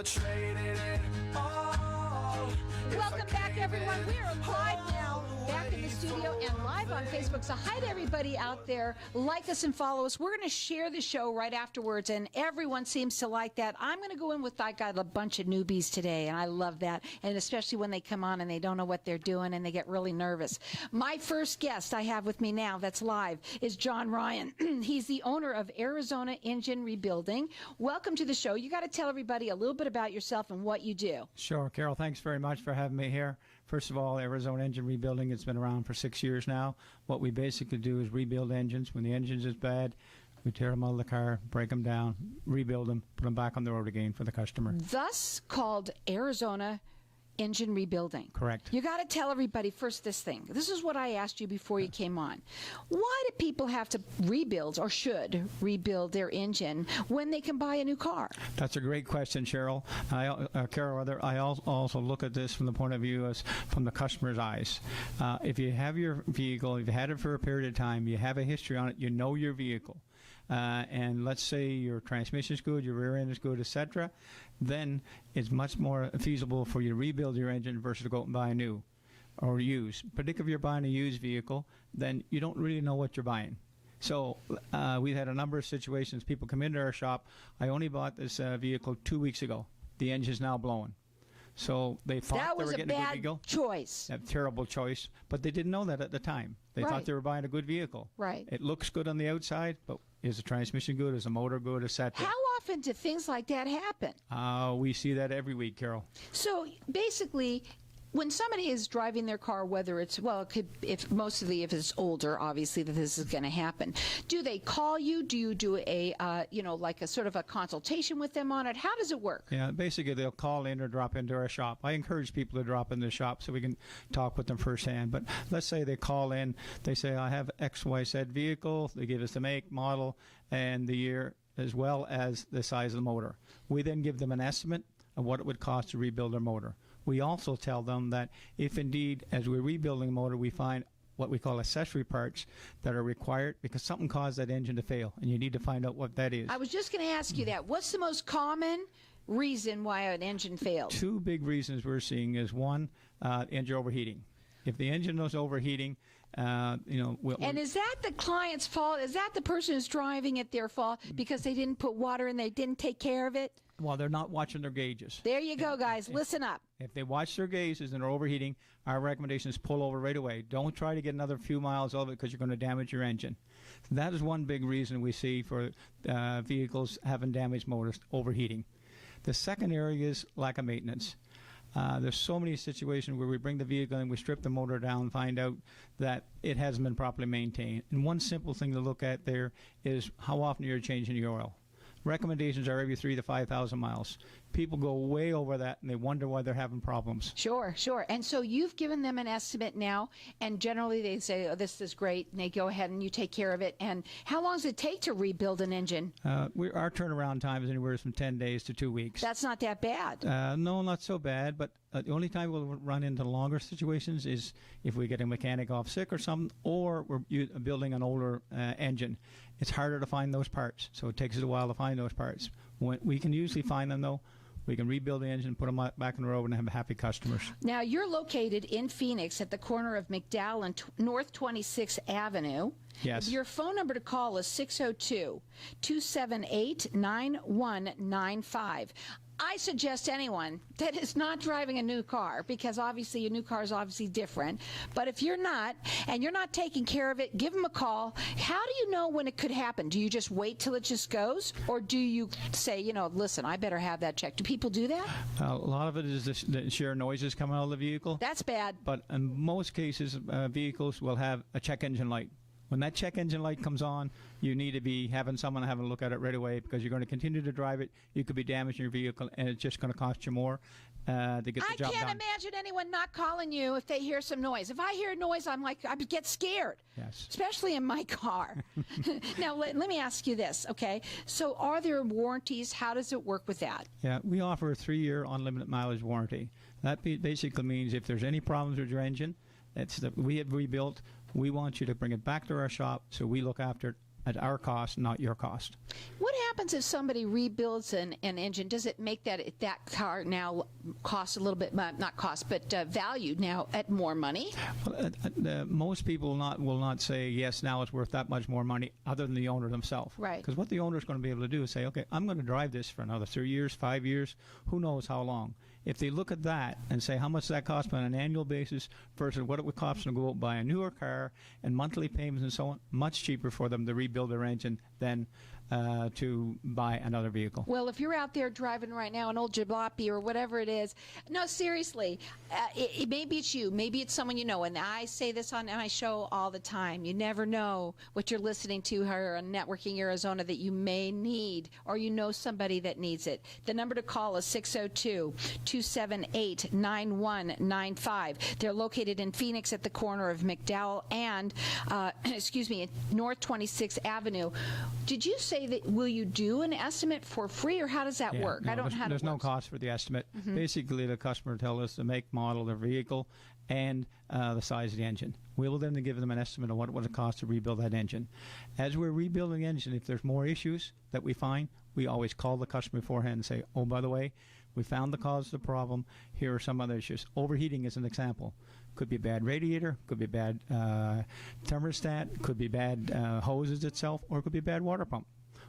never traded it all. Welcome back, everyone. We are live now, back in the studio and live on Facebook. So hi to everybody out there. Like us and follow us. We're going to share the show right afterwards, and everyone seems to like that. I'm going to go in with, I got a bunch of newbies today, and I love that, and especially when they come on and they don't know what they're doing and they get really nervous. My first guest I have with me now that's live is John Ryan. He's the owner of Arizona Engine Rebuilding. Welcome to the show. You got to tell everybody a little bit about yourself and what you do. Sure, Carol. Thanks very much for having me here. First of all, Arizona Engine Rebuilding, it's been around for 6 years now. What we basically do is rebuild engines. When the engine is bad, we tear them out of the car, break them down, rebuild them, put them back on the road again for the customer. Thus called Arizona Engine Rebuilding. Correct. You got to tell everybody first this thing. This is what I asked you before you came on. Why do people have to rebuild or should rebuild their engine when they can buy a new car? That's a great question, Cheryl. Carol, I also look at this from the point of view as from the customer's eyes. If you have your vehicle, if you've had it for a period of time, you have a history on it, you know your vehicle. And let's say your transmission is good, your rear end is good, etc., then it's much more feasible for you to rebuild your engine versus to go out and buy a new or used. Particularly if you're buying a used vehicle, then you don't really know what you're buying. So we've had a number of situations. People come into our shop. I only bought this vehicle 2 weeks ago. The engine's now blowing. So they thought they were getting a good vehicle. That was a bad choice. A terrible choice. But they didn't know that at the time. They thought they were buying a good vehicle. Right. It looks good on the outside, but is the transmission good? Is the motor good? Etc. How often do things like that happen? We see that every week, Carol. So basically, when somebody is driving their car, whether it's, well, it could, if it's older, obviously that this is going to happen. Do they call you? Do you do a, like a sort of a consultation with them on it? How does it work? Yeah, basically they'll call in or drop into our shop. I encourage people to drop in the shop so we can talk with them firsthand. But let's say they call in, they say, I have XYZ vehicle. They give us the make, model, and the year, as well as the size of the motor. We then give them an estimate of what it would cost to rebuild their motor. We also tell them that if indeed, as we're rebuilding the motor, we find what we call accessory parts that are required because something caused that engine to fail, and you need to find out what that is. I was just going to ask you that. What's the most common reason why an engine fails? Two big reasons we're seeing is one, engine overheating. If the engine is overheating, and is that the client's fault? Is that the person who's driving it their fault because they didn't put water in, they didn't take care of it? Well, they're not watching their gauges. There you go, guys. Listen up. If they watch their gauges and they're overheating, our recommendation is pull over right away. Don't try to get another few miles of it because you're going to damage your engine. So that is one big reason we see for vehicles having damaged motors, overheating. The second area is lack of maintenance. There's so many situations where we bring the vehicle and we strip the motor down and find out that it hasn't been properly maintained. And one simple thing to look at there is how often you're changing your oil. Recommendations are every 3,000 to 5,000 miles. People go way over that, and they wonder why they're having problems. Sure. And so you've given them an estimate now, and generally they say, oh, this is great, and they go ahead and you take care of it. And how long does it take to rebuild an engine? Our turnaround time is anywhere from 10 days to 2 weeks. That's not that bad. No, not so bad, but the only time we'll run into longer situations is if we get a mechanic off sick or something, or we're building an older engine. It's harder to find those parts, so it takes us a while to find those parts. We can usually find them, though. We can rebuild the engine, put them back on the road, and have happy customers. Now, you're located in Phoenix at the corner of McDowell and North 26th Avenue. Yes. Your phone number to call is 602-278-9195. I suggest anyone that is not driving a new car, because obviously a new car is obviously different, but if you're not, and you're not taking care of it, give them a call. How do you know when it could happen? Do you just wait till it just goes? Or do you say, listen, I better have that checked? Do people do that? A lot of it is the sheer noises coming out of the vehicle. That's bad. But in most cases, vehicles will have a check engine light. When that check engine light comes on, you need to be having someone have a look at it right away, because you're going to continue to drive it. You could be damaging your vehicle, and it's just going to cost you more to get the job done. I can't imagine anyone not calling you if they hear some noise. If I hear noise, I get scared. Yes. Especially in my car. Now, let me ask you this, okay? So are there warranties? How does it work with that? Yeah, we offer a 3-year unlimited mileage warranty. That basically means if there's any problems with your engine, we have rebuilt, we want you to bring it back to our shop so we look after it at our cost, not your cost. What happens if somebody rebuilds an engine? Does it make that car now cost a little bit, not cost, but valued now at more money? Well, most people will not say, yes, now it's worth that much more money, other than the owner themselves. Right. Because what the owner is going to be able to do is say, okay, I'm going to drive this for another 3 years, 5 years, who knows how long. If they look at that and say how much that costs on an annual basis versus what it would cost them to go out and buy a newer car and monthly payments and so on, much cheaper for them to rebuild their engine than to buy another vehicle. Well, if you're out there driving right now an old jalopy or whatever it is, no, seriously, maybe it's you, maybe it's someone you know, and I say this on my show all the time. You never know what you're listening to here on Networking Arizona that you may need, or you know somebody that needs it. The number to call is 602-278-9195. They're located in Phoenix at the corner of McDowell and, North 26th Avenue. Did you say that will you do an estimate for free, or how does that work? No, I don't know how there's it no works. cost for the estimate. Basically, the customer tells us the make, model, their vehicle, and the size of the engine. We will then give them an estimate of what it would cost to rebuild that engine. As we're rebuilding the engine, if there's more issues that we find, we always call the customer beforehand and say, oh, by the way, we found the cause of the problem. Here are some other issues. Overheating is an example. Could be a bad radiator, could be a bad thermostat, could be bad hoses itself, or it could be a bad water pump.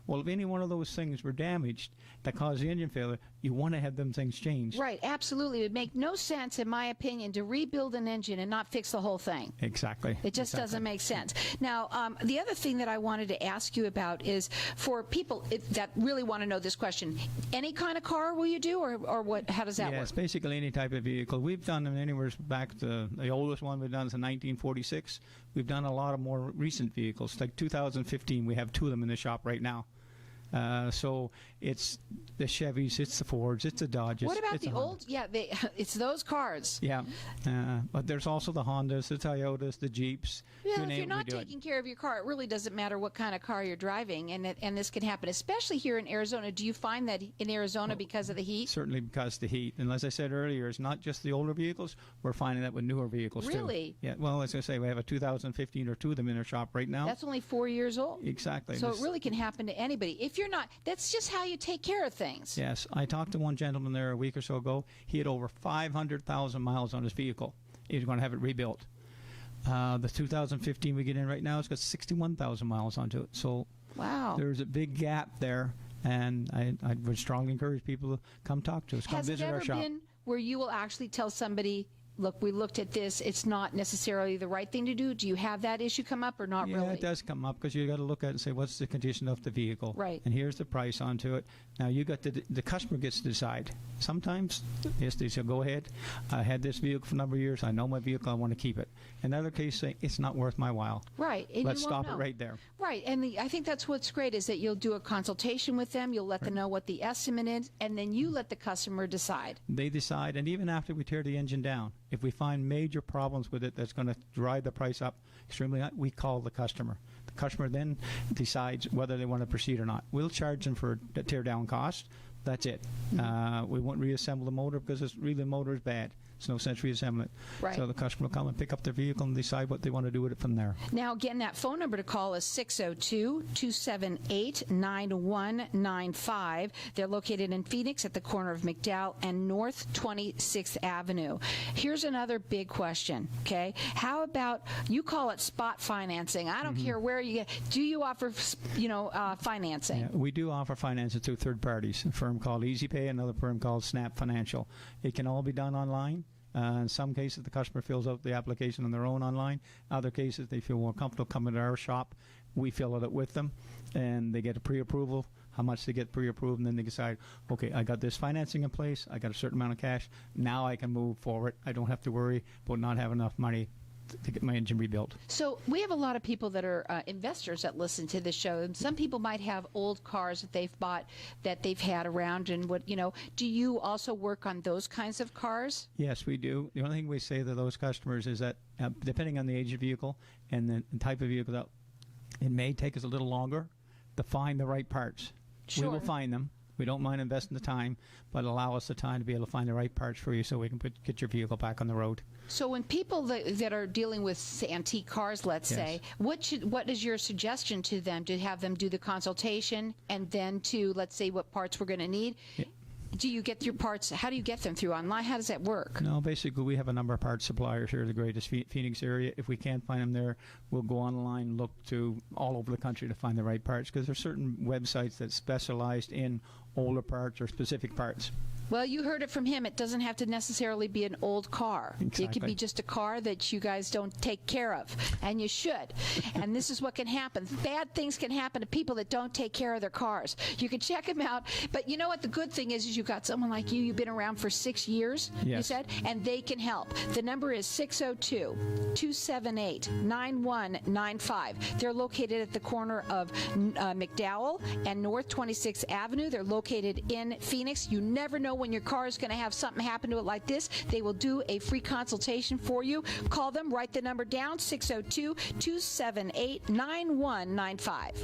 Well, if any one of those things were damaged that caused the engine failure, you want to have them things changed. Right, absolutely. It would make no sense, in my opinion, to rebuild an engine and not fix the whole thing. Exactly. It just doesn't make sense. Now, the other thing that I wanted to ask you about is for people that really want to know this question, any kind of car will you do, or what? How does that work? Yes, basically any type of vehicle. We've done them anywhere back to the oldest one we've done is in 1946. We've done a lot of more recent vehicles. Like 2015, we have 2 of them in the shop right now. So it's the Chevys, it's the Fords, it's the Dodges. What about it's the the old? Yeah, it's those cars. Yeah, but there's also the Hondas, the Toyotas, the Jeeps. Yeah, You if name you're it, not we do it. taking care of your car, it really doesn't matter what kind of car you're driving, and this can happen, especially here in Arizona. Do you find that in Arizona because of the heat? Certainly because of the heat. And as I said earlier, it's not just the older vehicles. We're finding that with newer vehicles, too. Really? Yeah, well, as I say, we have a 2015 or 2 of them in our shop right now. That's only 4 years old. Exactly. So it really can happen to anybody. If you're not, that's just how you take care of things. Yes, I talked to one gentleman there a week or so ago. He had over 500,000 miles on his vehicle. He was going to have it rebuilt. The 2015 we get in right now, it's got 61,000 miles onto it. So Wow. there's a big gap there, and I would strongly encourage people to come talk to us, come Has it visit ever our shop. been where you will actually tell somebody, look, we looked at this, it's not necessarily the right thing to do? Do you have that issue come up or not Yeah, really? it does come up because you got to look at it and say, what's the condition of the vehicle? Right. And here's the price onto it. Now, you got the customer gets to decide. Sometimes, yes, they say, go ahead. I had this vehicle for a number of years. I know my vehicle. I want to keep it. In other cases, say, it's not worth my while. Right. And Let's you won't stop it know. right there. Right. And I think that's what's great is that you'll do a consultation with them. You'll let them know what the estimate is, and then you let the customer decide. They decide, and even after we tear the engine down, if we find major problems with it that's going to drive the price up extremely high, we call the customer. The customer then decides whether they want to proceed or not. We'll charge them for the tear down cost. That's it. We won't reassemble the motor because the motor is bad. There's no sense reassembling it. Right. So the customer will come and pick up their vehicle and decide what they want to do with it from there. Now, again, that phone number to call is 602-278-9195. They're located in Phoenix at the corner of McDowell and North 26th Avenue. Here's another big question, okay? How about, you call it spot financing. I don't care where you get. Do you offer, financing? Yeah, we do offer financing through third parties, a firm called EasyPay, another firm called Snap Financial. It can all be done online. In some cases, the customer fills out the application on their own online. Other cases, they feel more comfortable coming to our shop. We fill it out with them, and they get a pre-approval, how much they get pre-approved, and then they decide, okay, I got this financing in place, I got a certain amount of cash, now I can move forward. I don't have to worry about not having enough money to get my engine rebuilt. So we have a lot of people that are investors that listen to this show, and some people might have old cars that they've bought that they've had around, and do you also work on those kinds of cars? Yes, we do. The only thing we say to those customers is that depending on the age of the vehicle and the type of vehicle, that it may take us a little longer to find the right parts. Sure. We will find them. We don't mind investing the time, but allow us the time to be able to find the right parts for you so we can get your vehicle back on the road. So when people that are dealing with say, antique cars, let's Yes. say, what is your suggestion to them? To have them do the consultation and then to, let's say, what parts we're going to need? Yeah. Do you get your parts? How do you get them through online? How does that work? No, basically we have a number of parts suppliers here in the greatest Phoenix area. If we can't find them there, we'll go online and look to all over the country to find the right parts, because there's certain websites that specialized in older parts or specific parts. Well, you heard it from him. It doesn't have to necessarily be an old car. It could Exactly. be just a car that you guys don't take care of, and you should. And this is what can happen. Bad things can happen to people that don't take care of their cars. You can check them out. But you know what? The good thing is you've got someone like you. You've been around for 6 years, you Yes. said, and they can help. The number is 602-278-9195. They're located at the corner of McDowell and North 26th Avenue. They're located in Phoenix. You never know when your car is going to have something happen to it like this. They will do a free consultation for you. Call them, write the number down, 602-278-9195.